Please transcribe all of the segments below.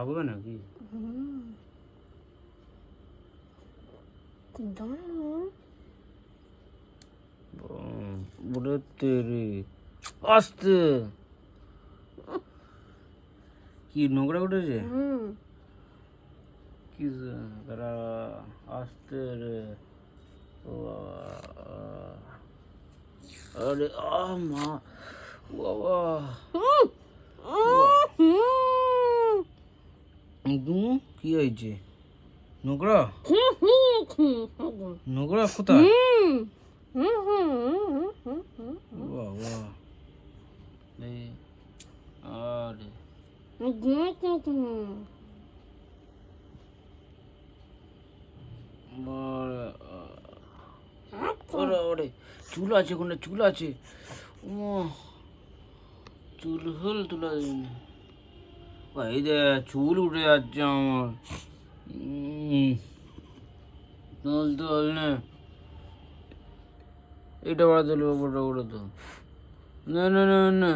থাকবে নাকি? বলে তেরে আস্তে কি নোংরা উঠেছে? কি তারা আস্তে রে। ও আরে মা বাবা কি হয়েছে? নোংরা নোংরা কোথায়? বাবা আরে ওরে চুল আছে, কোনটা চুল আছে? ও চুল হল তোলা এই দে চুল উঠে যাচ্ছে আমার। তোল তোল না, এটা ওরা তোল, ওটা ওটা তো না না না না।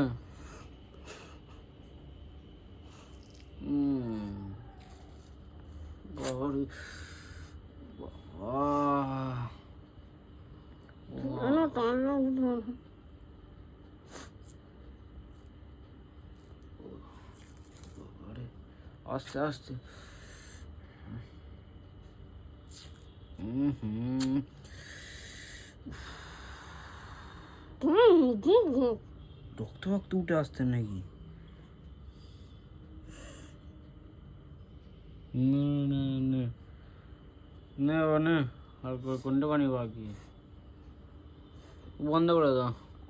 আস্তে আস্তে রক্ত রক্ত উঠে আসতে নাকি? না আর কোনটা বাকি বন্ধ করে দাও।